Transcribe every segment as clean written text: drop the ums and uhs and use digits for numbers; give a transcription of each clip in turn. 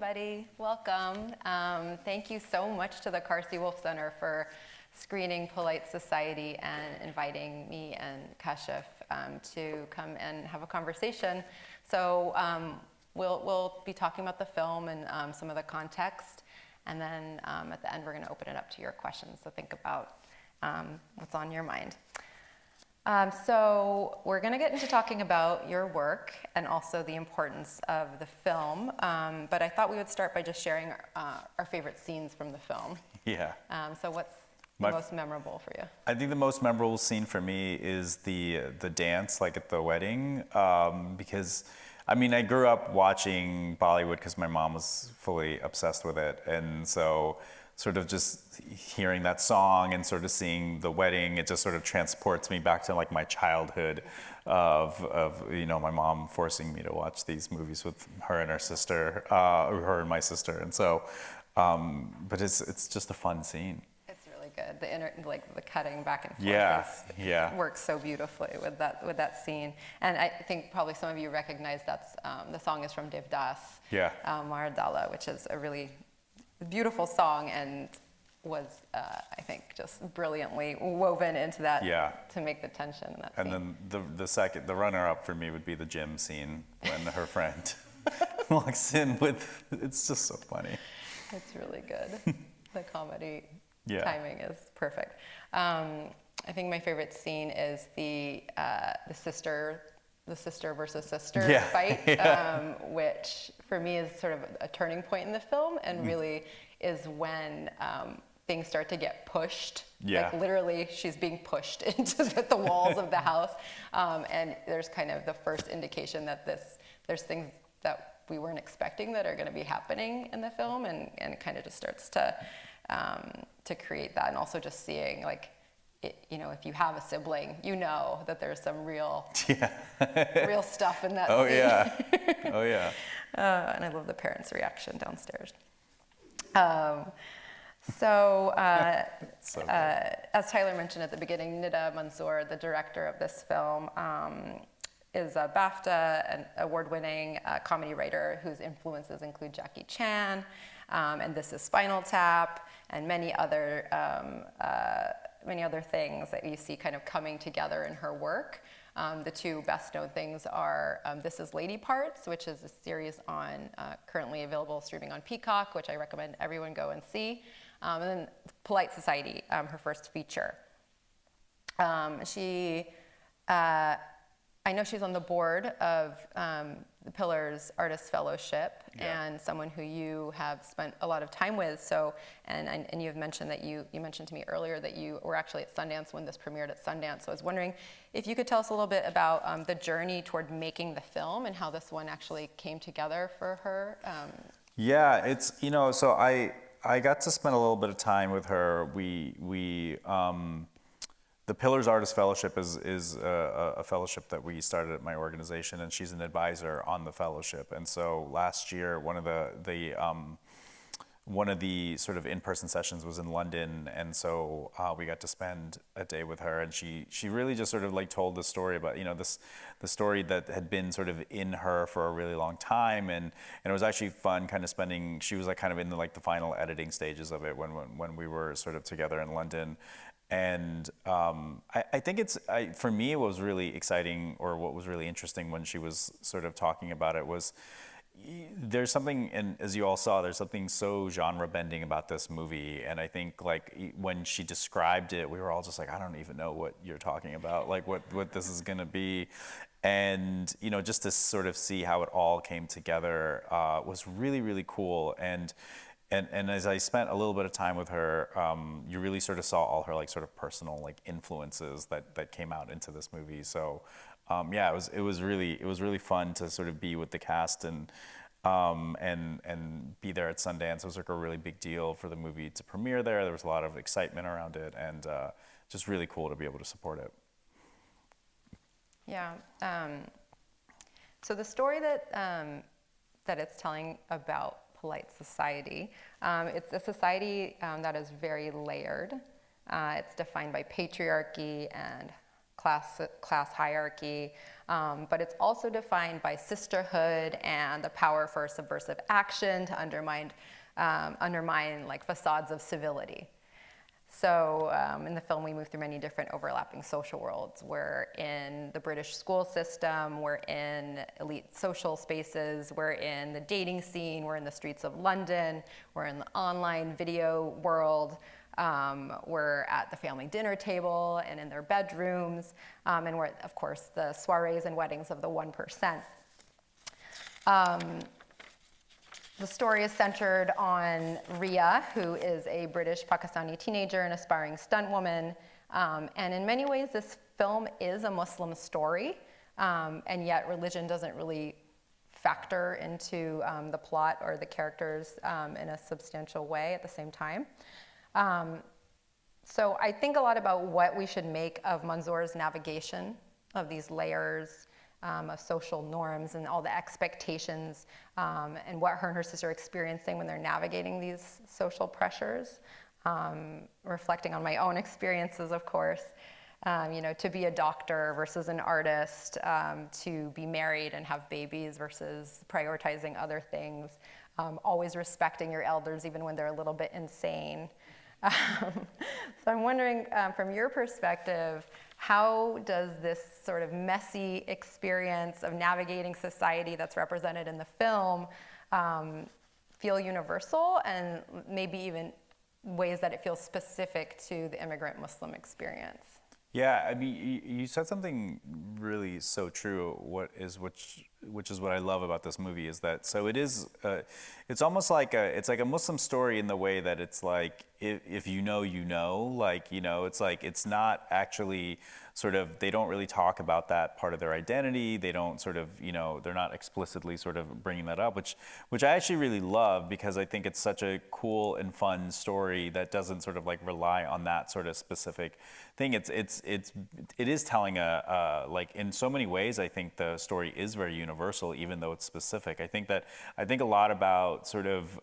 everybody. Welcome. Thank you so much to the Carsey Wolf Center for screening Polite Society and inviting me and Kashif to come and have a conversation. So we'll be talking about the film and some of the context, and then at the end we're going to open it up to your questions. So think about what's on your mind. So we're going to get into talking about your work and also the importance of the film, but I thought we would start by just sharing our favorite scenes from the film. Yeah. So what's the most memorable for you? I think the most memorable scene for me is the dance, like at the wedding, because I mean, I grew up watching Bollywood because my mom was fully obsessed with it, and so sort of just hearing that song and sort of seeing the wedding, it just sort of transports me back to like my childhood of you know, my mom forcing me to watch these movies with her and her sister, her and my sister, and so, but it's just a fun scene. It's really good. The cutting back and forth works so beautifully with that scene. And I think probably some of you recognize that's the song is from Devdas, Maradala, which is a really beautiful song and was, I think, just brilliantly woven into that to make the tension in that scene. And then the runner-up for me would be the gym scene when her friend walks in with, it's just so funny. It's really good. The comedy timing is perfect. I think my favorite scene is the sister versus sister fight, which for me is sort of a turning point in the film, and really is when things start to get pushed. Like literally, she's being pushed into the walls of the house, and there's kind of the first indication that there's things that we weren't expecting that are going to be happening in the film, and it kind of just starts to create that, and also just seeing like, you know, if you have a sibling, you know that there's some real stuff in that scene. Oh yeah. And I love the parents' reaction downstairs. So as Tyler mentioned at the beginning, Nida Manzoor, the director of this film, is a BAFTA and award-winning comedy writer whose influences include Jackie Chan, and This Is Spinal Tap, and many other things that you see kind of coming together in her work. The two best known things are This Is Lady Parts, which is a series on currently available streaming on Peacock, which I recommend everyone go and see, and then Polite Society, her first feature. I know she's on the board of the Pillars Artist Fellowship, and someone who you have spent a lot of time with. So, and you've mentioned that you mentioned to me earlier that you were actually at Sundance when this premiered at Sundance. So I was wondering if you could tell us a little bit about the journey toward making the film and how this one actually came together for her. Yeah, it's, you know, so I got to spend a little bit of time with her. The Pillars Artist Fellowship is a fellowship that we started at my organization, and she's an advisor on the fellowship. And so last year, one of the sort of in-person sessions was in London, and so we got to spend a day with her, and she really just sort of like told the story about, you know, the story that had been sort of in her for a really long time, and it was actually fun kind of spending. She was like kind of in the final editing stages of it when we were sort of together in London. And I think for me, what was really exciting, or what was really interesting when she was sort of talking about it, was there's something, and as you all saw, there's something so genre bending about this movie. And I think like when she described it, we were all just like, I don't even know what you're talking about, like what this is gonna be. And, you know, just to sort of see how it all came together was really, really cool. And as I spent a little bit of time with her, you really sort of saw all her like sort of personal like influences that came out into this movie. So it was really fun to sort of be with the cast and be there at Sundance. It was like a really big deal for the movie to premiere there. There was a lot of excitement around it, and just really cool to be able to support it. Yeah. So the story that it's telling about Polite Society. It's a society that is very layered. It's defined by patriarchy and class hierarchy, but it's also defined by sisterhood and the power for subversive action to undermine like facades of civility. So in the film, we move through many different overlapping social worlds. We're in the British school system, we're in elite social spaces, we're in the dating scene, we're in the streets of London, we're in the online video world, we're at the family dinner table and in their bedrooms, and we're, of course, the soirees and weddings of the 1%. The story is centered on Ria, who is a British Pakistani teenager and aspiring stunt woman. And in many ways, this film is a Muslim story, and yet religion doesn't really factor into the plot or the characters in a substantial way at the same time. So I think a lot about what we should make of Manzoor's navigation of these layers of social norms and all the expectations, and what her and her sister are experiencing when they're navigating these social pressures. Reflecting on my own experiences, of course, to be a doctor versus an artist, to be married and have babies versus prioritizing other things, always respecting your elders even when they're a little bit insane. So I'm wondering, from your perspective, how does this sort of messy experience of navigating society that's represented in the film feel universal, and maybe even ways that it feels specific to the immigrant Muslim experience? Yeah, I mean, you said something really so true. Which is what I love about this movie is that it's almost like it's like a Muslim story in the way that it's like if you know, it's like it's not actually sort of, they don't really talk about that part of their identity. They don't sort of, they're not explicitly sort of bringing that up, which I actually really love, because I think it's such a cool and fun story that doesn't sort of like rely on that sort of specific thing. It is telling like in so many ways, I think the story is very universal, even though it's specific. I think a lot about sort of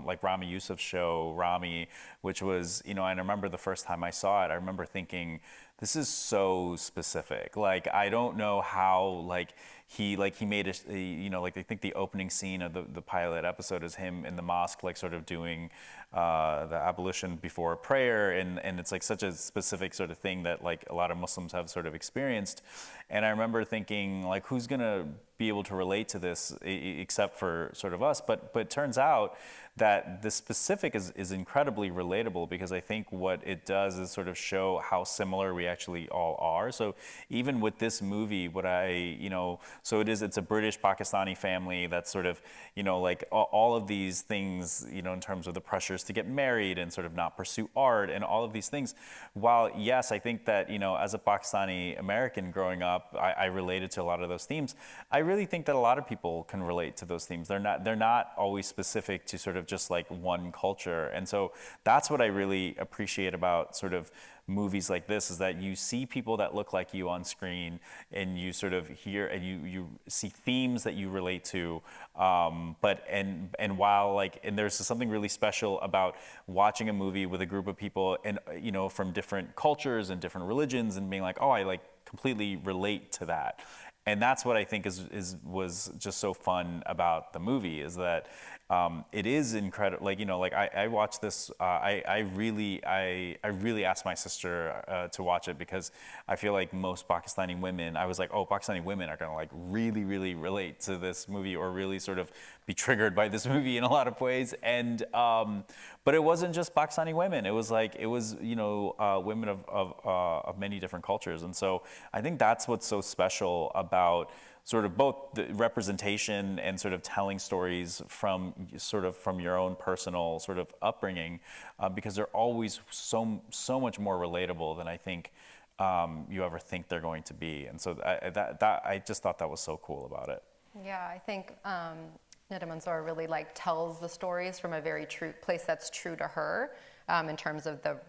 like Rami Youssef's show, Rami, which was, and I remember the first time I saw it, I remember thinking, this is so specific. Like, I don't know how, like, he made like, I think the opening scene of the pilot episode is him in the mosque, like sort of doing the ablution before prayer. And it's like such a specific sort of thing that like a lot of Muslims have sort of experienced. And I remember thinking, like, who's gonna be able to relate to this except for sort of us? But it turns out that the specific is incredibly relatable, because I think what it does is sort of show how similar we actually all are. So even with this movie, it's a British Pakistani family that's sort of, like all of these things, in terms of the pressures to get married and sort of not pursue art and all of these things. While yes, I think that, as a Pakistani American growing up, I related to a lot of those themes. I really think that a lot of people can relate to those themes. They're not always specific to sort of just like one culture. And so that's what I really appreciate about sort of movies like this, is that you see people that look like you on screen, and you sort of hear and you see themes that you relate to. But while like, and there's something really special about watching a movie with a group of people and, from different cultures and different religions, and being like, oh, I like completely relate to that. And that's what I think was just so fun about the movie, is that it is incredible. Like, I watched this. I really asked my sister to watch it, because I feel like most Pakistani women, I was like, oh, Pakistani women are gonna like really, really relate to this movie, or really sort of be triggered by this movie in a lot of ways. And but it wasn't just Pakistani women. It was women of many different cultures. And so I think that's what's so special about sort of both the representation and sort of telling stories from your own personal sort of upbringing, because they're always so much more relatable than I think you ever think they're going to be. And so I just thought that was so cool about it. Yeah, I think Nida Manzoor really tells the stories from a very true place that's true to her. In terms of the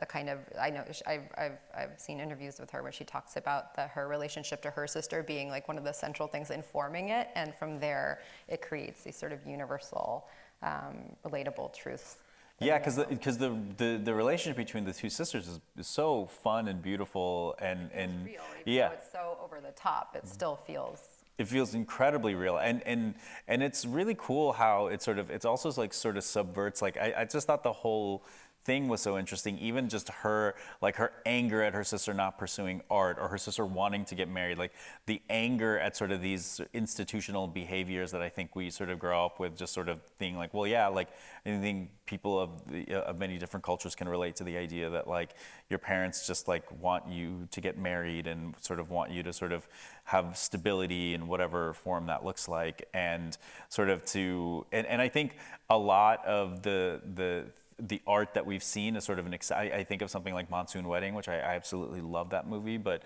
kind of, I know I've seen interviews with her where she talks about her relationship to her sister being like one of the central things informing it, and from there it creates these sort of universal, relatable truths. Yeah, because the relationship between the two sisters is so fun and beautiful and real. Even yeah, though it's so over the top, it still feels. it feels incredibly real, and it's really cool how it's also like sort of subverts. Like I just thought the whole thing was so interesting. Even just her anger at her sister not pursuing art, or her sister wanting to get married, like the anger at sort of these institutional behaviors that I think we sort of grow up with, just sort of being like, well, yeah, like I think people of many different cultures can relate to the idea that like your parents just like want you to get married and sort of want you to sort of have stability in whatever form that looks like, and sort of and I think a lot of the art that we've seen is sort of I think of something like Monsoon Wedding, which I absolutely love that movie, but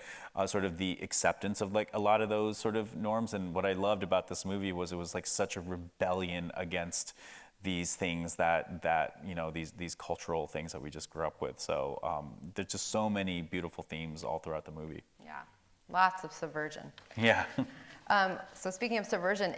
sort of the acceptance of like a lot of those sort of norms. And what I loved about this movie was it was like such a rebellion against these things that you know, these cultural things that we just grew up with. So there's just so many beautiful themes all throughout the movie. Yeah, lots of subversion. Yeah. So speaking of subversion,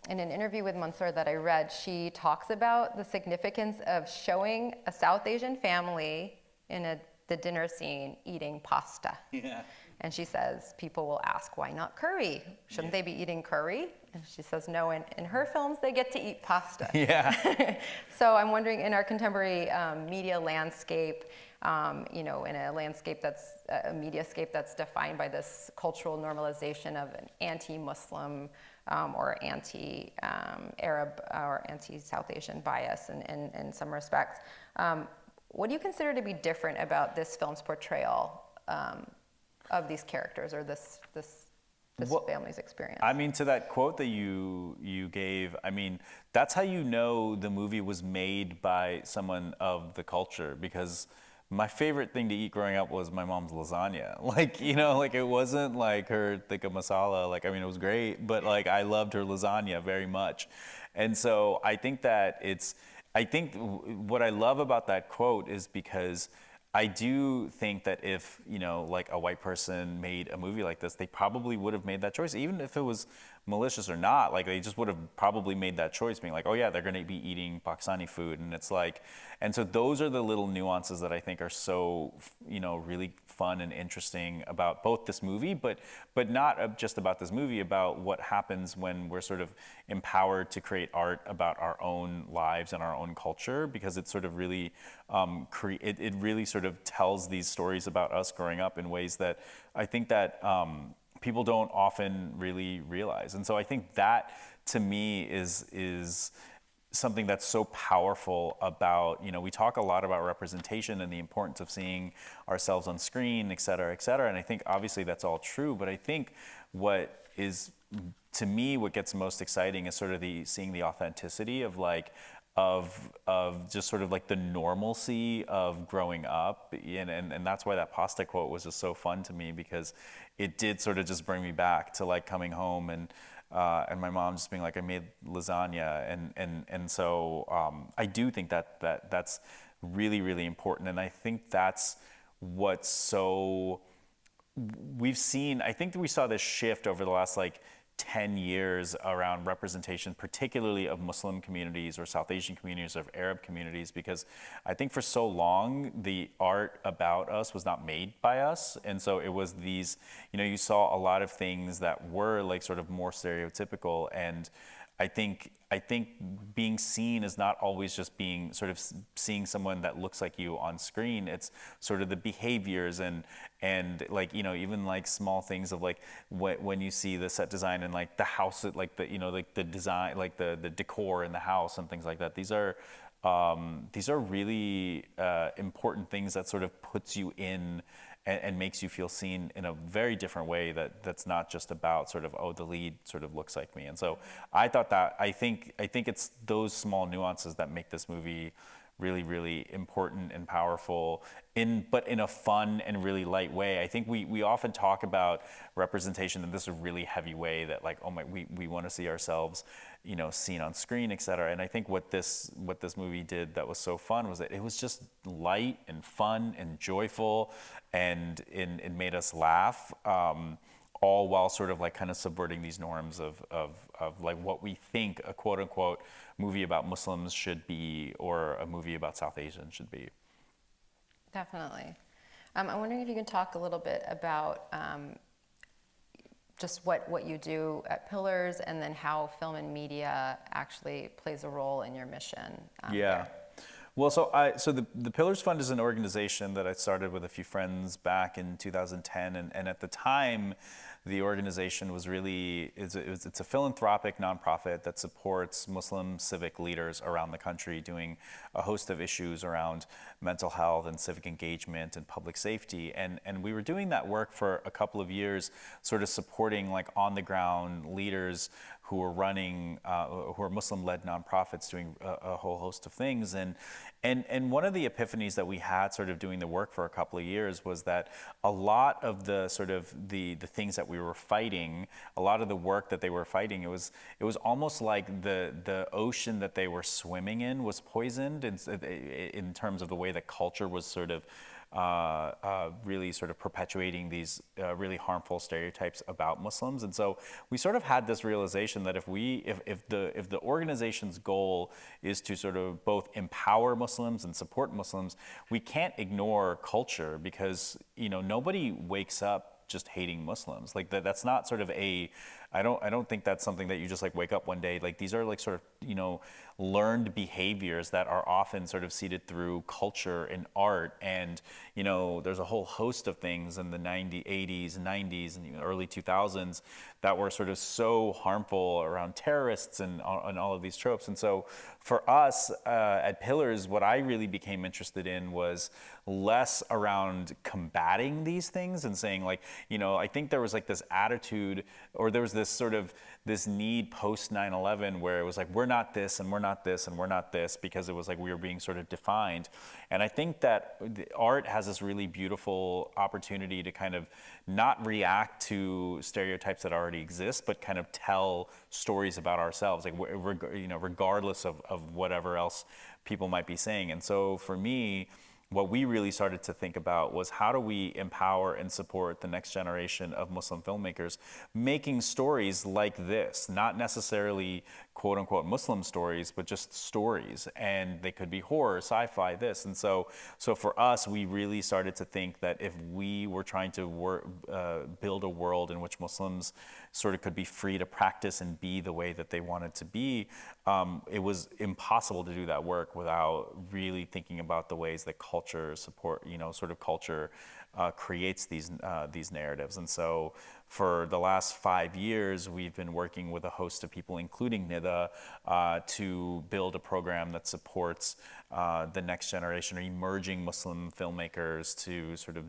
in an interview with Manzoor that I read, she talks about the significance of showing a South Asian family in the dinner scene eating pasta. Yeah. And she says, people will ask, why not curry? Shouldn't they be eating curry? And she says, no, in her films, they get to eat pasta. Yeah. So I'm wondering, in our contemporary media landscape, you know, in a landscape that's a mediascape that's defined by this cultural normalization of an anti-Muslim or anti-Arab or anti-South Asian bias in some respects. What do you consider to be different about this film's portrayal of these characters, or this family's experience? I mean, to that quote that you gave, I mean, that's how you know the movie was made by someone of the culture, because my favorite thing to eat growing up was my mom's lasagna. Like, you know, like it wasn't like her tikka masala. Like, I mean, it was great, but like I loved her lasagna very much. And so I think what I love about that quote is because I do think that if, you know, like a white person made a movie like this, they probably would have made that choice, even if it was malicious or not. Like they just would have probably made that choice, being like, oh yeah, they're going to be eating Pakistani food. And it's like, and so those are the little nuances that I think are so, you know, really fun and interesting about both this movie, but not just about this movie, about what happens when we're sort of empowered to create art about our own lives and our own culture, because it sort of really it really sort of tells these stories about us growing up in ways that I think that people don't often really realize. And so I think that, to me, is something that's so powerful about, you know, we talk a lot about representation and the importance of seeing ourselves on screen, et cetera, and I think obviously that's all true, but I think what is, to me, what gets most exciting is sort of seeing the authenticity of like, of just sort of like the normalcy of growing up, and that's why that pasta quote was just so fun to me, because it did sort of just bring me back to like coming home and my mom just being like, I made lasagna, and so I do think that's really, really important, and I think that's what's so, we've seen, I think that we saw this shift over the last like 10 years around representation, particularly of Muslim communities or South Asian communities or Arab communities, because I think for so long the art about us was not made by us, and so it was these, you know, you saw a lot of things that were like sort of more stereotypical, and I think being seen is not always just being sort of seeing someone that looks like you on screen. It's sort of the behaviors and like, you know, even like small things of like when you see the set design and like the house, like the, you know, like the design, like the decor in the house and things like that. These are really important things that sort of puts you in and makes you feel seen in a very different way, that's not just about sort of, oh, the lead sort of looks like me. And so I thought that, I think it's those small nuances that make this movie really, really important and powerful, but in a fun and really light way. I think we often talk about representation in this really heavy way, that like, oh my, we want to see ourselves, you know, seen on screen, et cetera. And I think what this movie did that was so fun was that it was just light and fun and joyful, and it made us laugh all while sort of like kind of subverting these norms of like what we think a quote unquote movie about Muslims should be, or a movie about South Asians should be. Definitely. I'm wondering if you can talk a little bit about just what you do at Pillars, and then how film and media actually plays a role in your mission. There. Well, so the Pillars Fund is an organization that I started with a few friends back in 2010, and at the time, the organization was really, it's a philanthropic nonprofit that supports Muslim civic leaders around the country, doing a host of issues around mental health and civic engagement and public safety. And we were doing that work for a couple of years, sort of supporting like on the ground leaders who are running, who are Muslim-led nonprofits doing a whole host of things. And one of the epiphanies that we had sort of doing the work for a couple of years was that a lot of the sort of the things that we were fighting, a lot of the work that they were fighting, it was almost like the ocean that they were swimming in was poisoned in terms of the way that culture was sort of really sort of perpetuating these really harmful stereotypes about Muslims. And so we sort of had this realization that if the organization's goal is to sort of both empower Muslims and support Muslims, we can't ignore culture, because nobody wakes up just hating Muslims. Like that's not sort of I don't think that's something that you just like wake up one day. Like these are like sort of learned behaviors that are often sort of seeded through culture and art. And there's a whole host of things in the 80s, 90s, and early 2000s that were sort of so harmful around terrorists and all of these tropes. And so for us at Pillars, what I really became interested in was less around combating these things and saying like, I think there was like this attitude, or there was this sort of this need post 9/11 where it was like, we're not this and we're not this and we're not this, because it was like we were being sort of defined. And I think that the art has this really beautiful opportunity to kind of not react to stereotypes that already exist, but kind of tell stories about ourselves, like regardless of whatever else people might be saying. And so for me, what we really started to think about was, how do we empower and support the next generation of Muslim filmmakers making stories like this, not necessarily quote unquote Muslim stories, but just stories. And they could be horror, sci-fi, this. And so for us, we really started to think that if we were trying to build a world in which Muslims sort of could be free to practice and be the way that they wanted to be, it was impossible to do that work without really thinking about the ways that culture support, sort of culture creates these narratives. And so for the last 5 years, we've been working with a host of people, including Nida, to build a program that supports the next generation or emerging Muslim filmmakers to sort of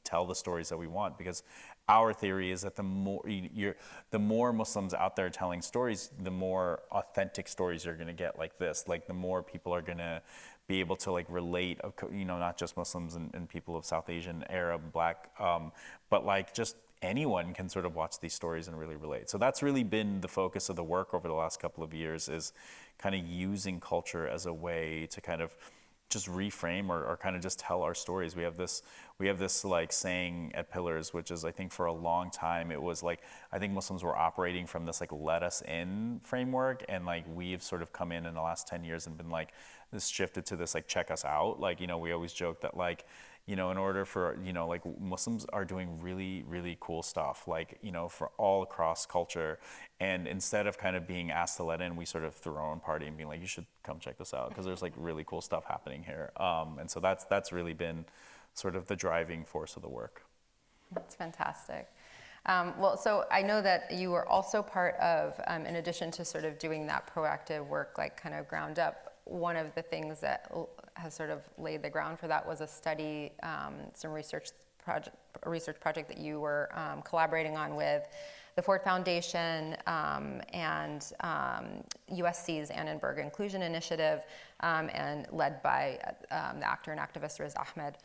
tell the stories that we want. Because our theory is that the more Muslims out there telling stories, the more authentic stories you're going to get like this. Like the more people are going to be able to like relate, not just Muslims and people of South Asian, Arab, Black, but like just anyone can sort of watch these stories and really relate. So that's really been the focus of the work over the last couple of years, is kind of using culture as a way to kind of just reframe or kind of just tell our stories. We have this like saying at Pillars, which is, I think for a long time, it was like, I think Muslims were operating from this like let us in framework. And like we've sort of come in the last 10 years and been like, this shifted to this like check us out. Like, we always joke that like, in order for, like Muslims are doing really, really cool stuff, like, for all across culture. And instead of kind of being asked to let in, we sort of threw our own party and being like, you should come check this out, because there's like really cool stuff happening here. And so that's really been sort of the driving force of the work. That's fantastic. Well, so I know that you were also part of, in addition to sort of doing that proactive work, like kind of ground up, one of the things that has sort of laid the ground for that was a study, some research project that you were collaborating on with the Ford Foundation and USC's Annenberg Inclusion Initiative, and led by the actor and activist Riz Ahmed.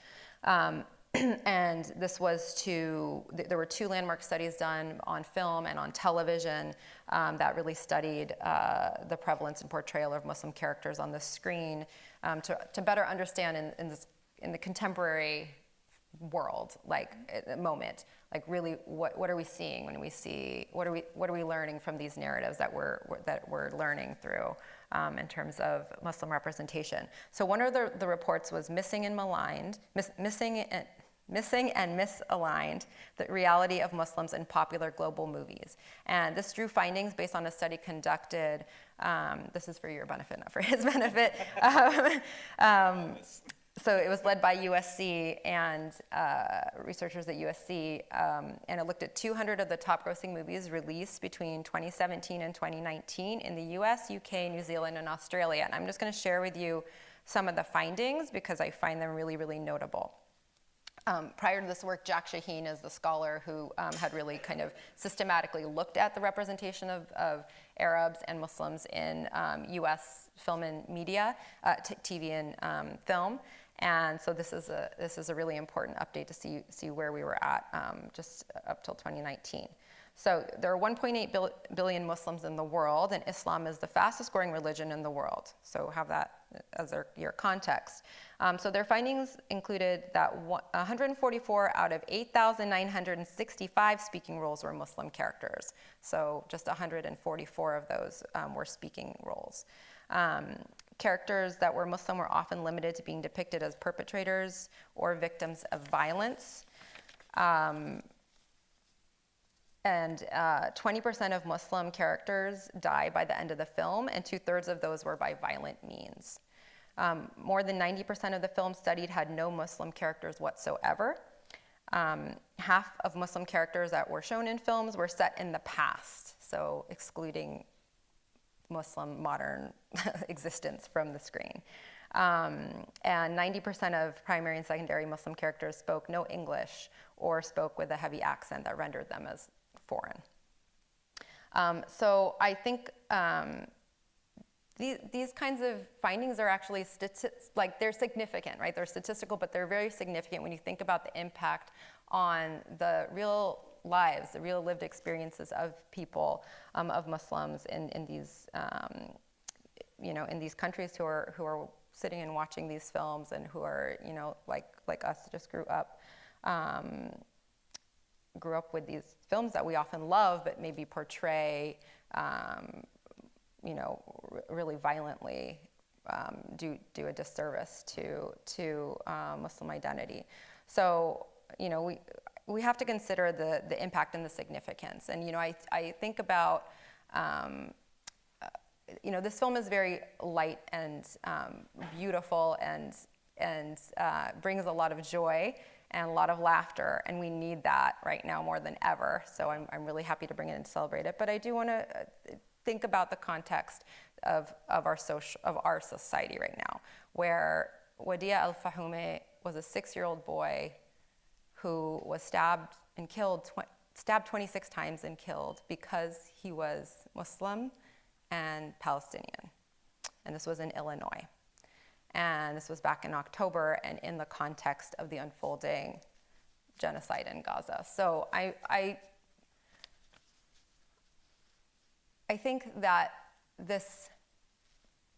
And this was there were 2 landmark studies done on film and on television that really studied the prevalence and portrayal of Muslim characters on the screen to better understand in the contemporary world, like moment, like really what are we seeing when we see, what are we learning from these narratives that we're learning through in terms of Muslim representation. So one of the reports was missing and misaligned, the reality of Muslims in popular global movies. And this drew findings based on a study conducted, this is for your benefit, not for his benefit. So it was led by USC and researchers at USC, and it looked at 200 of the top grossing movies released between 2017 and 2019 in the US, UK, New Zealand, and Australia. And I'm just gonna share with you some of the findings because I find them really, really notable. Prior to this work, Jack Shaheen is the scholar who had really kind of systematically looked at the representation of Arabs and Muslims in US film and media, TV and film. And so this is a really important update to see where we were at just up till 2019. So there are 1.8 billion Muslims in the world, and Islam is the fastest growing religion in the world. So have that as your context. So their findings included that 144 out of 8,965 speaking roles were Muslim characters. So just 144 of those were speaking roles. Characters that were Muslim were often limited to being depicted as perpetrators or victims of violence. And 20% of Muslim characters die by the end of the film, and 2/3 of those were by violent means. More than 90% of the film studied had no Muslim characters whatsoever. Half of Muslim characters that were shown in films were set in the past, so excluding Muslim modern existence from the screen. And 90% of primary and secondary Muslim characters spoke no English or spoke with a heavy accent that rendered them as foreign. So I think these kinds of findings are actually they're significant, right? They're statistical, but they're very significant when you think about the impact on the real lives, the real lived experiences of people, of Muslims in these, in these countries who are sitting and watching these films and who are, like us, just grew up with these films that we often love, but maybe portray, really violently, do a disservice to Muslim identity. So, we have to consider the impact and the significance. And, I think about, this film is very light and beautiful and brings a lot of joy and a lot of laughter, and we need that right now more than ever. So I'm really happy to bring it and celebrate it. But I do want to think about the context of our society right now, where Wadia Al-Fahoume was a 6-year-old boy who was stabbed 26 times and killed because he was Muslim and Palestinian. And this was in Illinois. And this was back in October and in the context of the unfolding genocide in Gaza. So I think that this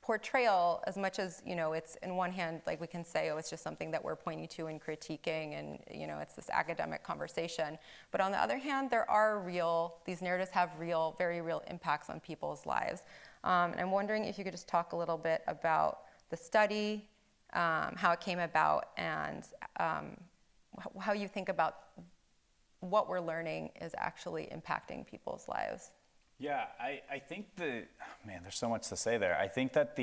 portrayal, as much as, it's in one hand, like we can say, oh, it's just something that we're pointing to and critiquing and, it's this academic conversation. But on the other hand, these narratives have very real impacts on people's lives. And I'm wondering if you could just talk a little bit about the study, how it came about, and how you think about what we're learning is actually impacting people's lives. Yeah, I think there's so much to say there. I think that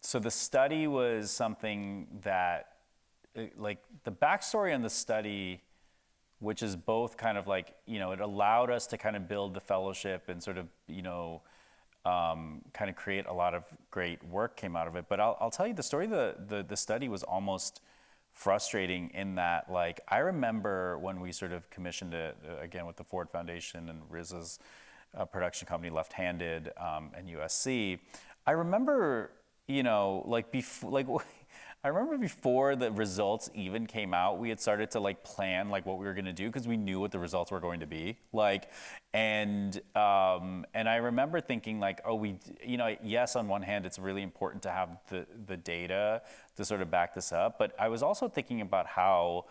so the study was something that, like the backstory on the study, which is both kind of like, it allowed us to kind of build the fellowship and sort of, kind of create a lot of great work came out of it. But I'll tell you the story, the study was almost frustrating in that, like, I remember when we sort of commissioned it, again, with the Ford Foundation and Riz's production company, Left Handed, and USC, I remember, I remember before the results even came out, we had started to like plan like what we were going to do because we knew what the results were going to be. Like, and I remember thinking like, oh, yes, on one hand, it's really important to have the data to sort of back this up, but I was also thinking about how,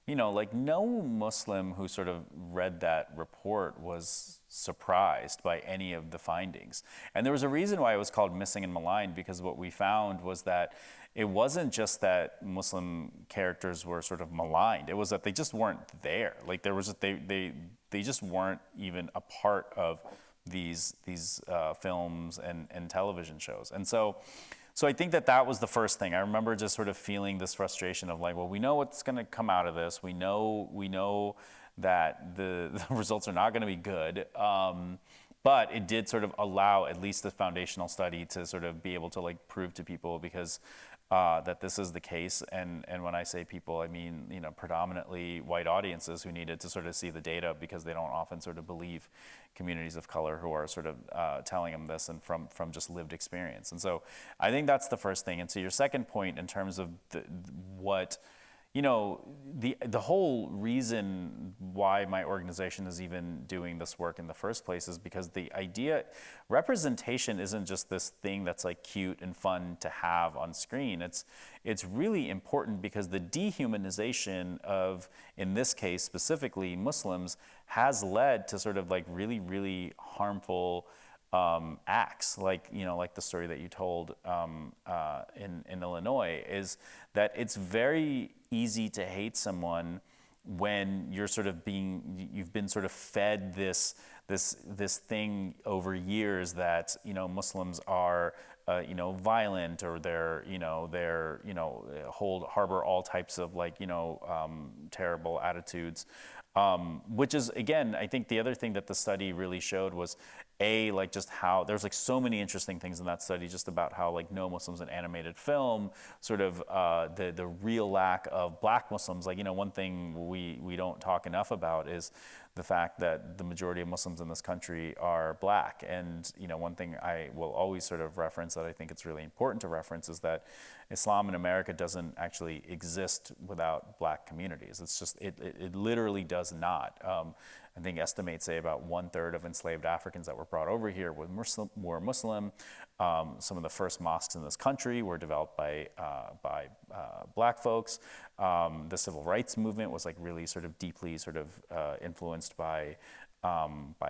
like no Muslim who sort of read that report was surprised by any of the findings. And there was a reason why it was called Missing and Maligned, because what we found was that it wasn't just that Muslim characters were sort of maligned. It was that they just weren't there. Like they just weren't even a part of these films and television shows. And so I think that was the first thing. I remember just sort of feeling this frustration of like, well, we know what's going to come out of this. We know that the results are not going to be good. But it did sort of allow at least the foundational study to sort of be able to like prove to people because that this is the case. And when I say people, I mean, predominantly white audiences who needed to sort of see the data because they don't often sort of believe communities of color who are sort of telling them this and from just lived experience. And so I think that's the first thing. And to your second point in terms of the whole reason why my organization is even doing this work in the first place is because the idea, representation isn't just this thing that's like cute and fun to have on screen. It's really important because the dehumanization of, in this case specifically, Muslims has led to sort of like really, really harmful acts, like the story that you told in Illinois, is that it's very easy to hate someone when you've been sort of fed this thing over years that Muslims are violent, or harbor all types of like terrible attitudes. Which is, again, I think the other thing that the study really showed was like just how there's like so many interesting things in that study just about how like no Muslims in animated film, sort of the real lack of black Muslims. Like, one thing we don't talk enough about is the fact that the majority of Muslims in this country are black. And, one thing I will always sort of reference that I think it's really important to reference is that Islam in America doesn't actually exist without black communities. It's just, it literally does not. I think estimates say about 1/3 of enslaved Africans that were brought over here were Muslim. Some of the first mosques in this country were developed by black folks. The civil rights movement was like really sort of deeply sort of influenced by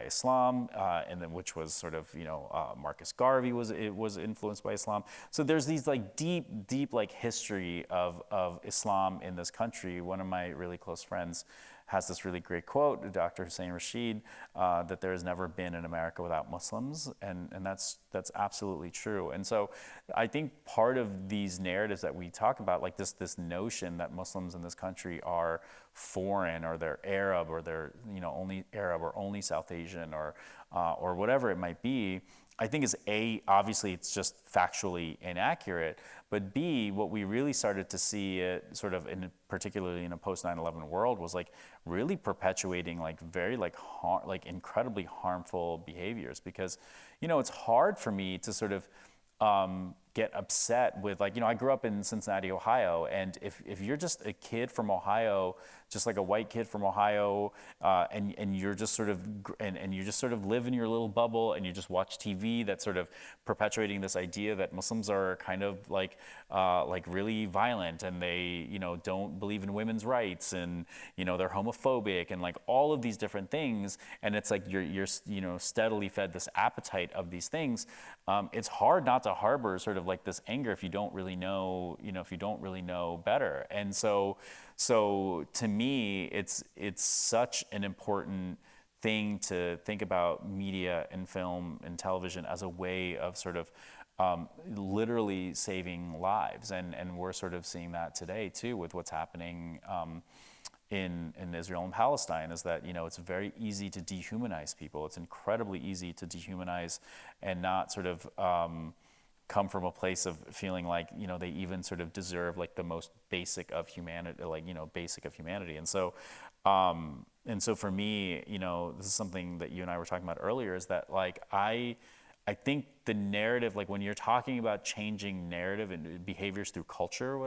Islam, and then which was sort of Marcus Garvey was influenced by Islam. So there's these like deep like history of Islam in this country. One of my really close friends has this really great quote, Dr. Hussein Rashid, that there has never been an America without Muslims, and that's absolutely true. And so I think part of these narratives that we talk about, like this notion that Muslims in this country are foreign, or they're Arab, or they're only Arab, or only South Asian, or whatever it might be, I think is obviously it's just factually inaccurate, but B, what we really started to see sort of particularly in a post 9/11 world was like really perpetuating like very like incredibly harmful behaviors, because it's hard for me to sort of get upset with like, I grew up in Cincinnati, Ohio, and if you're just a kid from Ohio, just like a white kid from Ohio, and you're just sort of and you just sort of live in your little bubble, and you just watch TV that's sort of perpetuating this idea that Muslims are kind of like really violent, and they don't believe in women's rights, and they're homophobic, and like all of these different things, and it's like you're steadily fed this appetite of these things. It's hard not to harbor sort of like this anger if you don't really know, if you don't really know better. And so to me, it's such an important thing to think about media and film and television as a way of sort of literally saving lives. And we're sort of seeing that today too with what's happening in Israel and Palestine, is that it's very easy to dehumanize people. It's incredibly easy to dehumanize and not sort of come from a place of feeling like they even sort of deserve like the most basic of humanity, like basic of humanity. And so for me, this is something that you and I were talking about earlier, is that like I I think the narrative, like when you're talking about changing narrative and behaviors through culture,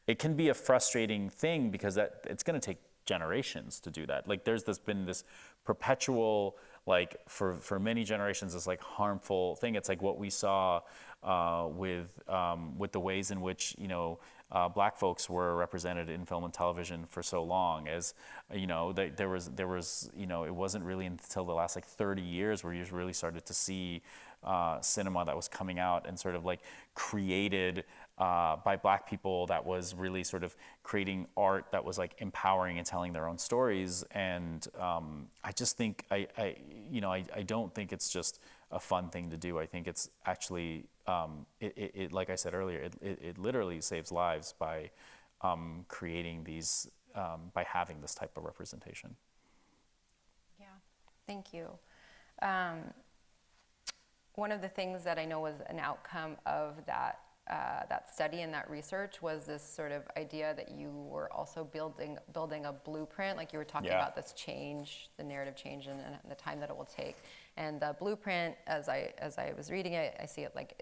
it can be a frustrating thing because that it's going to take generations to do that. Like there's been this perpetual, like for many generations, this like harmful thing. It's like what we saw with the ways in which Black folks were represented in film and television for so long. As there was it wasn't really until the last like 30 years where you really started to see cinema that was coming out and sort of like created by Black people that was really sort of creating art that was like empowering and telling their own stories. And I just think I don't think it's just a fun thing to do. I think it's actually it like I said earlier, it literally saves lives by creating these by having this type of representation. Yeah, thank you. One of the things that I know was an outcome of that study and that research was this sort of idea that you were also building a blueprint, like you were talking about this change, the narrative change, and the time that it will take. And the blueprint, as I was reading it, I see it like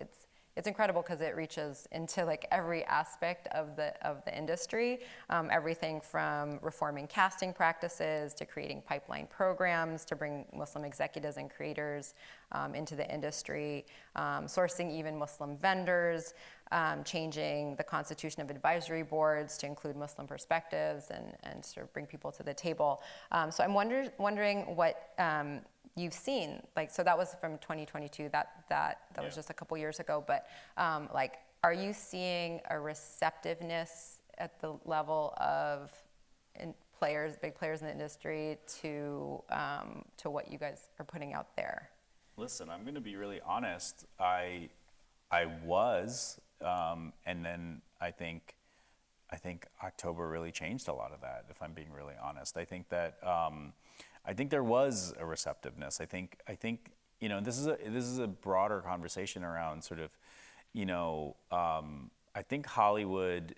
it's incredible because it reaches into like every aspect of the industry, everything from reforming casting practices to creating pipeline programs to bring Muslim executives and creators into the industry, sourcing even Muslim vendors, changing the constitution of advisory boards to include Muslim perspectives and sort of bring people to the table. So I'm wondering what you've seen, like, so that was from 2022, that was just a couple years ago, but like, are you seeing a receptiveness at the level of big players in the industry to what you guys are putting out there? Listen, I'm going to be really honest. I was, and then I think October really changed a lot of that, if I'm being really honest. I think that I think there was a receptiveness. I think this is a broader conversation around sort of, I think Hollywood,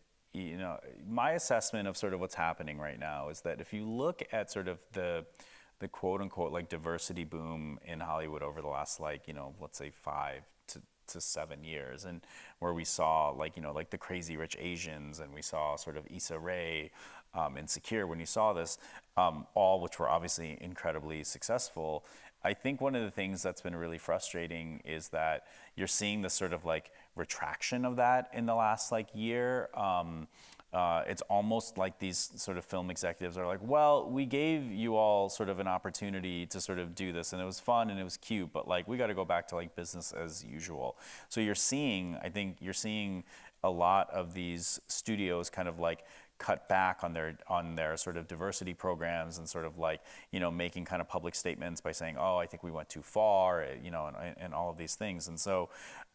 my assessment of sort of what's happening right now is that if you look at sort of the quote unquote like diversity boom in Hollywood over the last like, let's say 5 to 7 years, and where we saw like the Crazy Rich Asians, and we saw sort of Issa Rae, Insecure, when you saw this, all which were obviously incredibly successful. I think one of the things that's been really frustrating is that you're seeing this sort of like retraction of that in the last like year. It's almost like these sort of film executives are like, well, we gave you all sort of an opportunity to sort of do this, and it was fun and it was cute, but like we got to go back to like business as usual. So I think you're seeing a lot of these studios kind of like cut back on their sort of diversity programs and sort of like, making kind of public statements by saying, oh, I think we went too far, and all of these things. And so,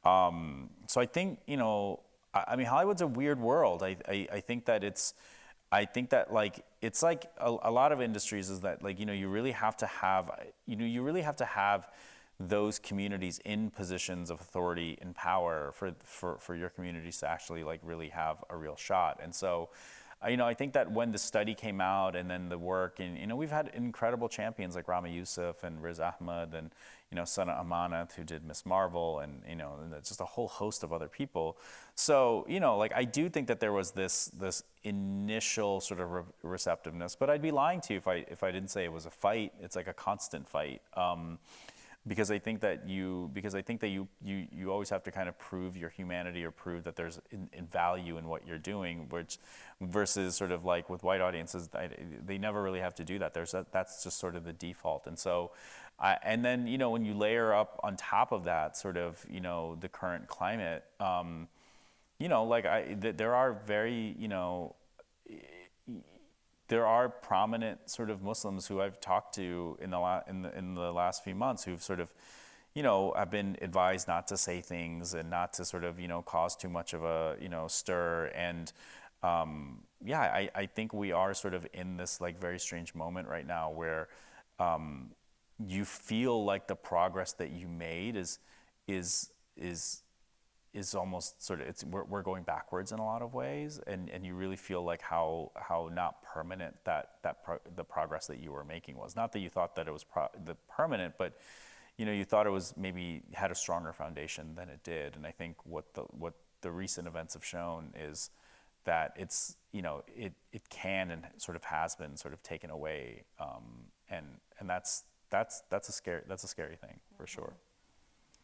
so I think, I mean, Hollywood's a weird world. I think that like, it's like a lot of industries is that like, you really have to have, those communities in positions of authority and power for your communities to actually like really have a real shot. And so, I think that when the study came out and then the work, and we've had incredible champions like Rama Youssef and Riz Ahmed and Sana Amanat, who did Miss Marvel, and and just a whole host of other people. So like I do think that there was this initial sort of receptiveness, but I'd be lying to you if I didn't say it was a fight. It's like a constant fight. Because I think that you always have to kind of prove your humanity or prove that there's in value in what you're doing, which versus sort of like with white audiences, they never really have to do that. That's just sort of the default. And so, and then when you layer up on top of that sort of the current climate, there are very there are prominent sort of Muslims who I've talked to in the last few months who've sort of, have been advised not to say things and not to sort of, cause too much of a, stir. And I think we are sort of in this like very strange moment right now where you feel like the progress that you made is almost sort of we're going backwards in a lot of ways, and you really feel like how not permanent the progress that you were making was. Not that you thought that it was permanent, but you thought it was maybe had a stronger foundation than it did. And I think what the recent events have shown is that it's, it can and sort of has been sort of taken away, and that's a scary thing for sure.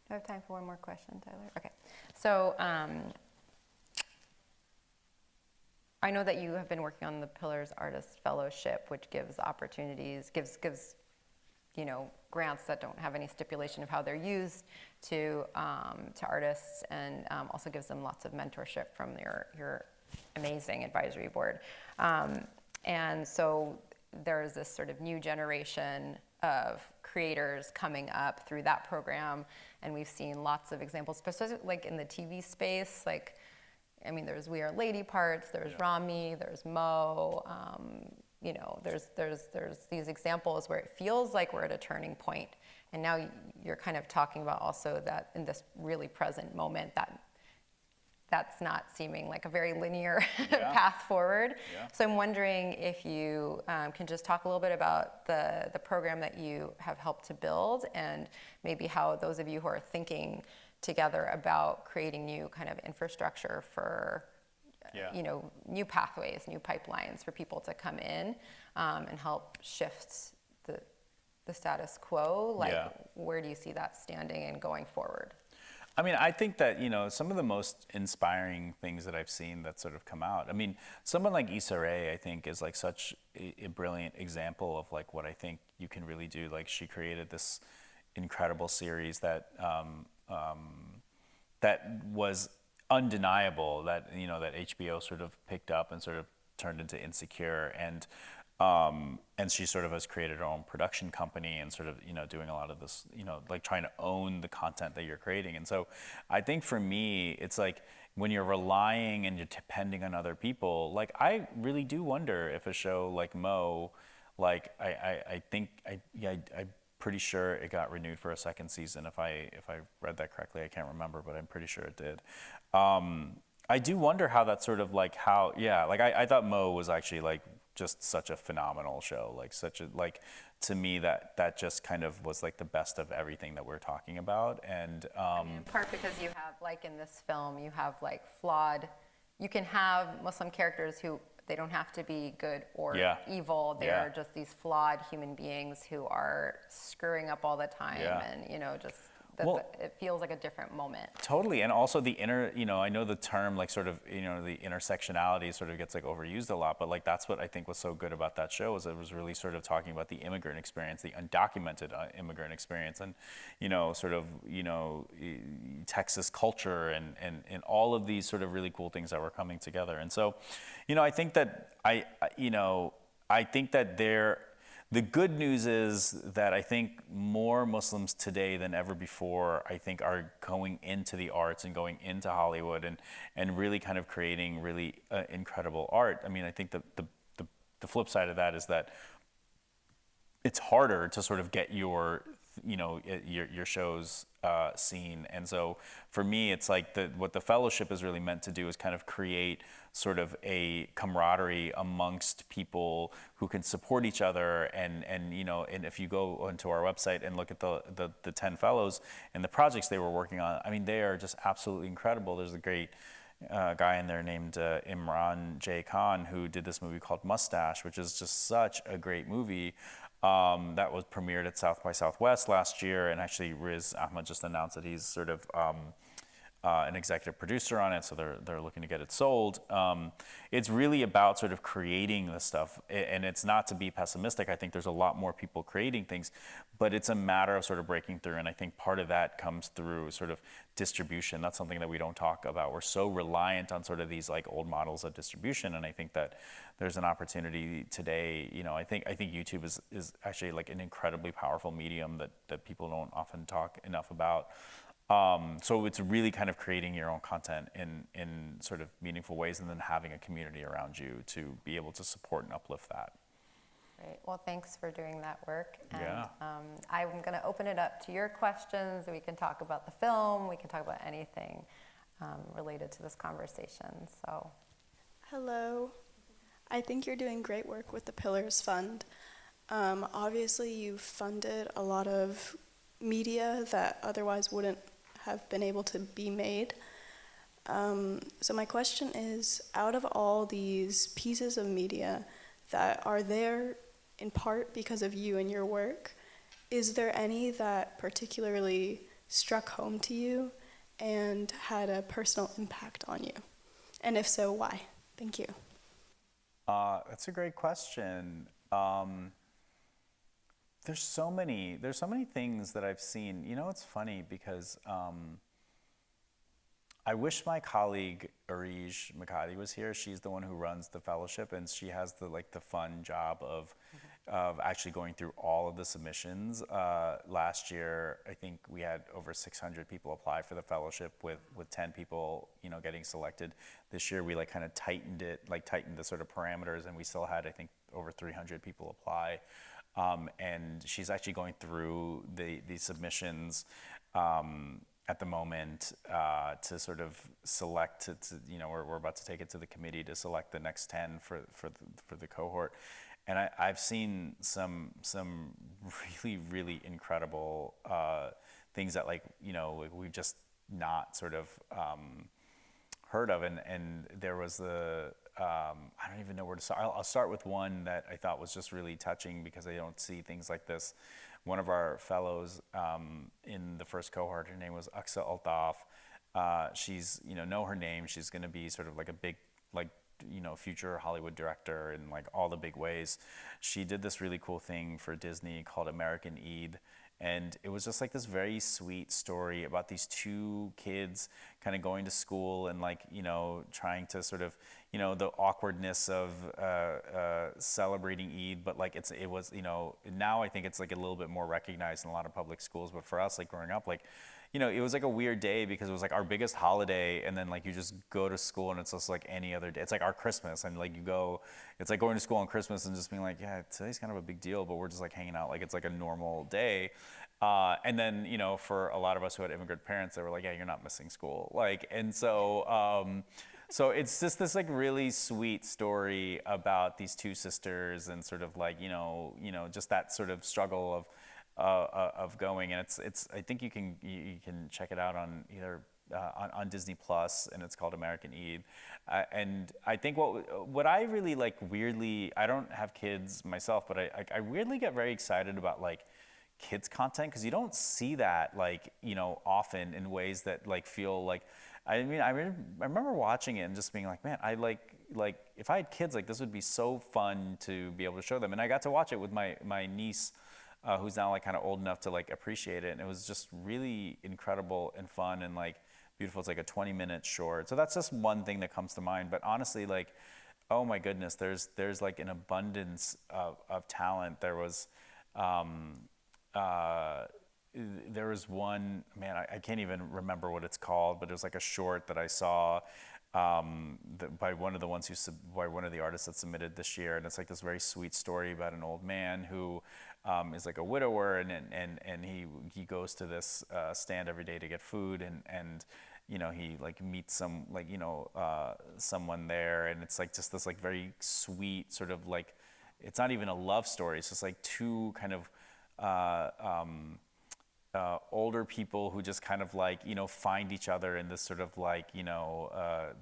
I have time for one more question, Tyler. Okay, so I know that you have been working on the Pillars Artist Fellowship, which gives opportunities, gives grants that don't have any stipulation of how they're used to artists, and also gives them lots of mentorship from your amazing advisory board. And so there's this sort of new generation of creators coming up through that program, and we've seen lots of examples, especially like in the TV space. Like, I mean, there's We Are Lady Parts, there's Rami, there's Mo. There's these examples where it feels like we're at a turning point, and now you're kind of talking about also that in this really present moment that's not seeming like a very linear path forward. Yeah. So I'm wondering if you can just talk a little bit about the program that you have helped to build, and maybe how those of you who are thinking together about creating new kind of infrastructure for new pathways, new pipelines for people to come in and help shift the status quo. Like, where do you see that standing and going forward? I mean, I think that, some of the most inspiring things that I've seen that sort of come out. I mean, someone like Issa Rae, I think, is like such a brilliant example of like what I think you can really do. Like, she created this incredible series that that was undeniable, that that HBO sort of picked up and sort of turned into Insecure, and she sort of has created her own production company and sort of doing a lot of this, like trying to own the content that you're creating. And so I think for me, it's like when you're relying and you're depending on other people, like I really do wonder if a show like Mo, like I'm pretty sure it got renewed for a second season. If I read that correctly, I can't remember, but I'm pretty sure it did. I do wonder how that sort of like I thought Mo was actually like just such a phenomenal show, like to me that just kind of was like the best of everything that we're talking about. And in part because you have, like in this film, you have like flawed, you can have Muslim characters who they don't have to be good or evil. They're just these flawed human beings who are screwing up all the time, and it feels like a different moment. Totally, and also the inner, I know the term like sort of, the intersectionality sort of gets like overused a lot, but like that's what I think was so good about that show, is it was really sort of talking about the immigrant experience, the undocumented immigrant experience, and Texas culture and all of these sort of really cool things that were coming together. And so, I think that I think that the good news is that I think more Muslims today than ever before, I think, are going into the arts and going into Hollywood and really kind of creating really incredible art. I mean, I think the flip side of that is that it's harder to sort of get your shows seen. And so for me, it's like what the fellowship is really meant to do is kind of create sort of a camaraderie amongst people who can support each other. And if you go onto our website and look at the 10 fellows and the projects they were working on, I mean, they are just absolutely incredible. There's a great guy in there named Imran J. Khan, who did this movie called Mustache, which is just such a great movie. That was premiered at South by Southwest last year, and actually Riz Ahmed just announced that he's sort of an executive producer on it, so they're looking to get it sold. It's really about sort of creating this stuff, and it's not to be pessimistic. I think there's a lot more people creating things, but it's a matter of sort of breaking through, and I think part of that comes through sort of distribution. That's something that we don't talk about. We're so reliant on sort of these like old models of distribution, and I think that there's an opportunity today. I think YouTube is actually like an incredibly powerful medium that people don't often talk enough about. So it's really kind of creating your own content in sort of meaningful ways, and then having a community around you to be able to support and uplift that. Great. Well, thanks for doing that work. And I'm going to open it up to your questions. We can talk about the film. We can talk about anything related to this conversation. So, hello. I think you're doing great work with the Pillars Fund. Obviously, you've funded a lot of media that otherwise wouldn't have been able to be made. So my question is, out of all these pieces of media that are there in part because of you and your work, is there any that particularly struck home to you and had a personal impact on you? And if so, why? Thank you. That's a great question. There's so many things that I've seen. You know, it's funny because I wish my colleague Arij Makati was here. She's the one who runs the fellowship, and she has the fun job of actually going through all of the submissions. Last year, I think we had over 600 people apply for the fellowship, with 10 people, you know, getting selected. This year, we kind of tightened the sort of parameters, and we still had, I think, over 300 people apply. And she's actually going through the submissions at the moment to sort of select, you know, we're about to take it to the committee to select the next 10 for the cohort. And I've seen some really incredible things that, you know, we've just not sort of heard of. And there was I don't even know where to start. I'll start with one that I thought was just really touching, because I don't see things like this. One of our fellows in the first cohort, her name was Aksa Altaf. She's, you know her name. She's going to be sort of like a big, you know, future Hollywood director in all the big ways. She did this really cool thing for Disney called American Eid. And it was just this very sweet story about these two kids kind of going to school and you know, trying to sort of, you know, the awkwardness of celebrating Eid, but it was, you know, now I think it's a little bit more recognized in a lot of public schools. But for us, growing up, you know, it was a weird day, because it was our biggest holiday, and then you just go to school and it's just any other day. It's our Christmas, and you go, it's going to school on Christmas and just being yeah, today's kind of a big deal, but we're just hanging out it's a normal day. And then, you know, for a lot of us who had immigrant parents, they were yeah, you're not missing school. And so, so it's just this really sweet story about these two sisters, and sort of you know, just that sort of struggle of going. And it's I think you can check it out on either on Disney Plus, and it's called American Eid. And I think what I really weirdly, I don't have kids myself, but I weirdly get very excited about kids content, because you don't see that you know, often in ways that feel I remember watching it and just being man, I if I had kids, this would be so fun to be able to show them. And I got to watch it with my niece, who's now kind of old enough to appreciate it, and it was just really incredible and fun and beautiful. It's a 20-minute short. So that's just one thing that comes to mind. But honestly, oh my goodness, there's an abundance of talent. There was one, man, I can't even remember what it's called, but it was a short that I saw by one of the artists that submitted this year, and it's this very sweet story about an old man who is a widower, and he goes to this stand every day to get food, and you know, he meets some you know, someone there, and it's just this very sweet sort of it's not even a love story. It's just two kind of older people who just kind of you know, find each other in this sort of you know,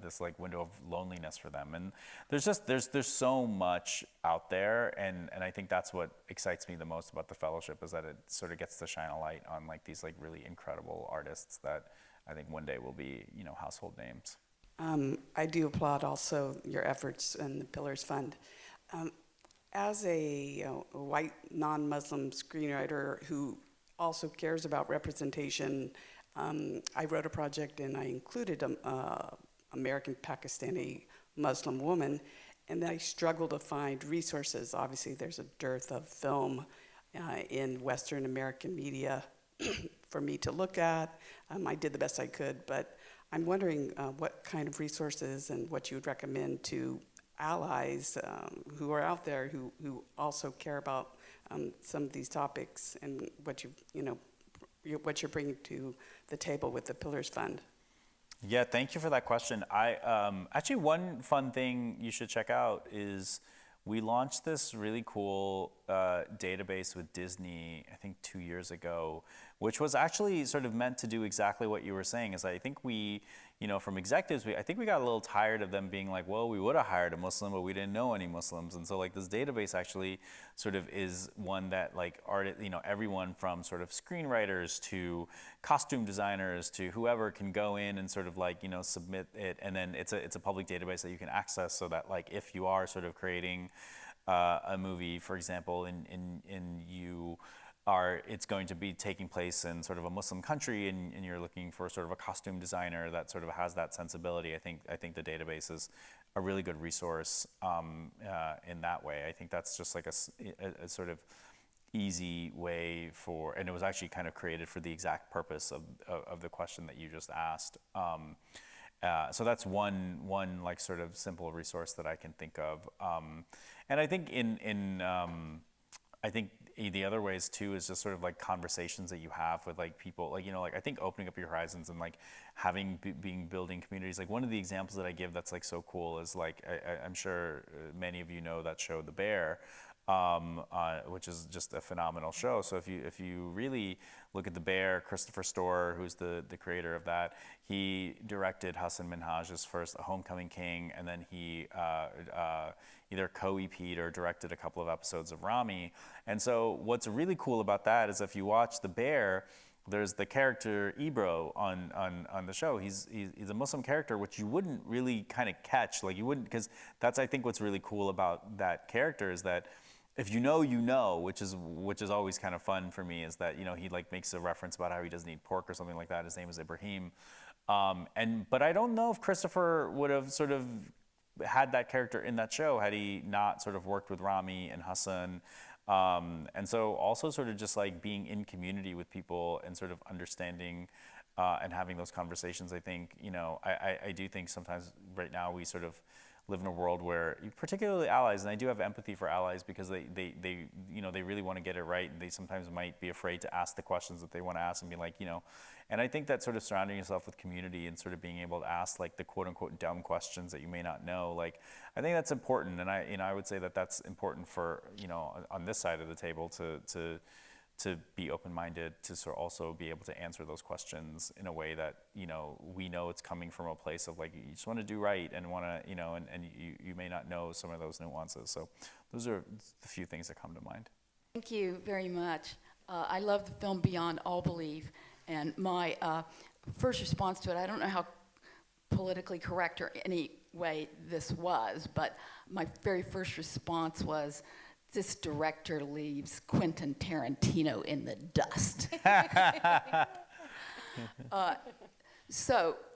this window of loneliness for them. And there's so much out there, and I think that's what excites me the most about the fellowship, is that it sort of gets to shine a light on these really incredible artists that I think one day will be, you know, household names. I do applaud also your efforts in the Pillars Fund. As a white non-Muslim screenwriter who also cares about representation, I wrote a project and I included an American Pakistani Muslim woman, and I struggled to find resources. Obviously, there's a dearth of film in Western American media for me to look at. I did the best I could, but I'm wondering what kind of resources and what you would recommend to allies who are out there who also care about some of these topics, and what what you're bringing to the table with the Pillars Fund. Yeah, thank you for that question. Actually, one fun thing you should check out is we launched this really cool database with Disney, I think 2 years ago, which was actually sort of meant to do exactly what you were saying. Is I think we, from executives, I think we got a little tired of them being like, well, we would have hired a Muslim, but we didn't know any Muslims. And so like this database actually sort of is one that like everyone from sort of screenwriters to costume designers to whoever can go in and sort of like, submit it. And then it's a public database that you can access, so that like if you are sort of creating a movie, for example, it's going to be taking place in sort of a Muslim country, and you're looking for sort of a costume designer that sort of has that sensibility. I think the database is a really good resource in that way. I think that's just like a sort of easy way and it was actually kind of created for the exact purpose of the question that you just asked. So that's one like sort of simple resource that I can think of, and I think I think the other ways too is just sort of like conversations that you have with like people, like like I think opening up your horizons and like building communities. Like one of the examples that I give that's like so cool is like I'm sure many of you know that show The Bear. Which is just a phenomenal show. So if you really look at The Bear, Christopher Storer, who's the creator of that, he directed Hassan Minhaj's first A Homecoming King, and then he either co-EP'd or directed a couple of episodes of Rami. And so what's really cool about that is if you watch The Bear, there's the character Ebro on the show. He's a Muslim character, which you wouldn't really kind of catch. Like you wouldn't, because that's I think what's really cool about that character is that if you know, which is always kind of fun for me, is that he like makes a reference about how he doesn't eat pork or something like that. His name is Ibrahim, but I don't know if Christopher would have sort of had that character in that show had he not sort of worked with Rami and Hassan. And so also sort of just like being in community with people and sort of understanding and having those conversations. I think, I do think sometimes right now we sort of live in a world where, particularly allies, and I do have empathy for allies because they really want to get it right, and they sometimes might be afraid to ask the questions that they want to ask and be like, and I think that sort of surrounding yourself with community and sort of being able to ask like the quote unquote dumb questions that you may not know, like I think that's important, and I would say that that's important for on this side of the table to be open-minded, to sort of also be able to answer those questions in a way that we know it's coming from a place of like you just want to do right and want to and you may not know some of those nuances. So those are the few things that come to mind. Thank you very much. I love the film Beyond All Belief, and my first response to it, I don't know how politically correct or any way this was, but my very first response was, this director leaves Quentin Tarantino in the dust.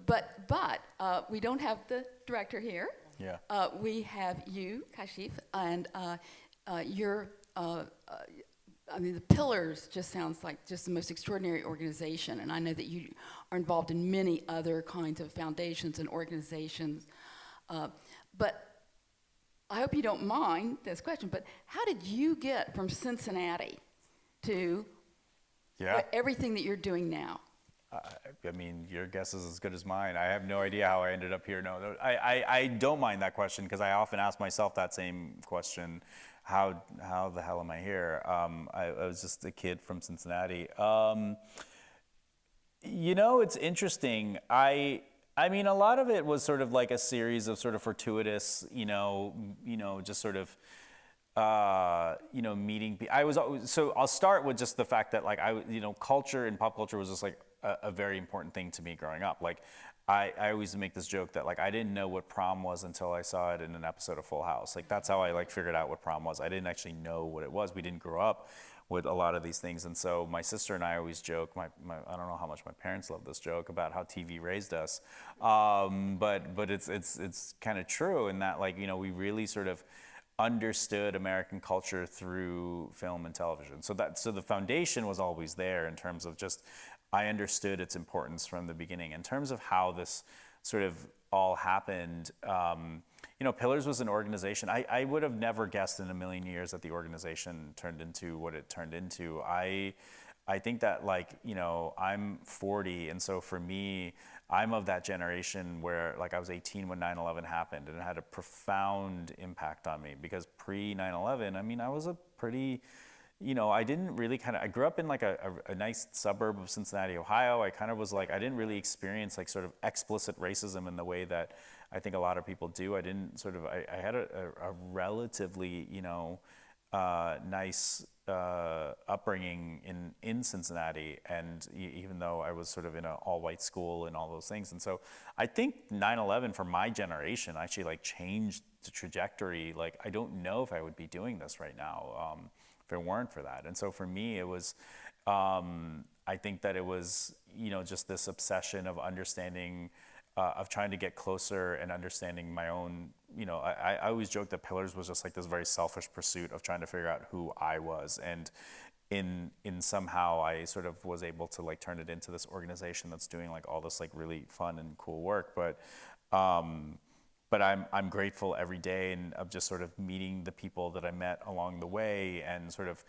But we don't have the director here. Yeah. We have you, Kashif, and the Pillars just sounds like just the most extraordinary organization, and I know that you are involved in many other kinds of foundations and organizations, but I hope you don't mind this question, but how did you get from Cincinnati to everything that you're doing now? I mean, your guess is as good as mine. I have no idea how I ended up here. No, I don't mind that question because I often ask myself that same question. How the hell am I here? I was just a kid from Cincinnati. It's interesting. I mean, a lot of it was sort of like a series of sort of fortuitous, just sort of, meeting. So I'll start with just the fact that like culture and pop culture was just like a very important thing to me growing up. Like I always make this joke that like I didn't know what prom was until I saw it in an episode of Full House. Like that's how I like figured out what prom was. I didn't actually know what it was. We didn't grow up with a lot of these things, and so my sister and I always joke. I don't know how much my parents love this joke about how TV raised us, but it's kind of true in that like we really sort of understood American culture through film and television. So the foundation was always there in terms of just I understood its importance from the beginning. In terms of how this sort of all happened, Pillars was an organization. I would have never guessed in a million years that the organization turned into what it turned into. I I think that, like, you know, I'm 40, and so for me, I'm of that generation where, like, I was 18 when 9/11 happened, and it had a profound impact on me, because pre 9/11, I mean, I was a pretty, you know, I didn't really I grew up in like a nice suburb of Cincinnati, Ohio. I kind of was like, I didn't really experience like sort of explicit racism in the way that I think a lot of people do. I didn't sort of, I had a relatively, you know, nice upbringing in Cincinnati, and even though I was sort of in an all-white school and all those things. And so I think 9/11 for my generation actually like changed the trajectory. Like, I don't know if I would be doing this right now if it weren't for that. And so for me, it was, I think that it was, you know, just this obsession of understanding, of trying to get closer and understanding my own, you know, I always joke that Pillars was just like this very selfish pursuit of trying to figure out who I was. And in somehow I sort of was able to like turn it into this organization that's doing like all this like really fun and cool work. But I'm grateful every day, and of just sort of meeting the people that I met along the way, and sort of,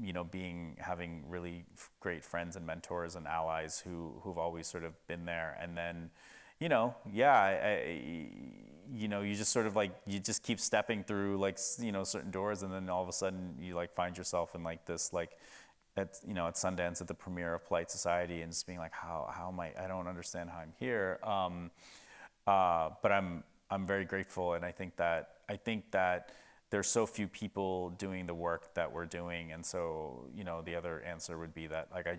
you know, having really great friends and mentors and allies who've always sort of been there. And then, you know, yeah, you know, you just sort of like, you just keep stepping through like, you know, certain doors, and then all of a sudden you like find yourself in like this, like, at, you know, at Sundance at the premiere of Polite Society, and just being like, how am I don't understand how I'm here. But I'm very grateful, and I think that there's so few people doing the work that we're doing. And so, you know, the other answer would be that, like, I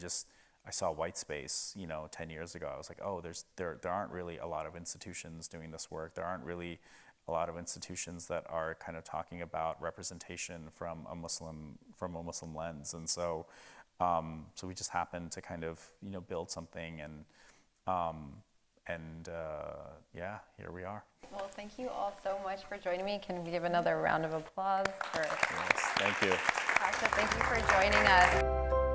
saw white space, you know, 10 years ago. I was like, oh, there aren't really a lot of institutions doing this work. There aren't really a lot of institutions that are kind of talking about representation from a Muslim lens. And so, so we just happened to kind of, you know, build something, and yeah, here we are. Well, thank you all so much for joining me. Can we give another round of applause for? Yes, thank you. Kashif, thank you for joining us.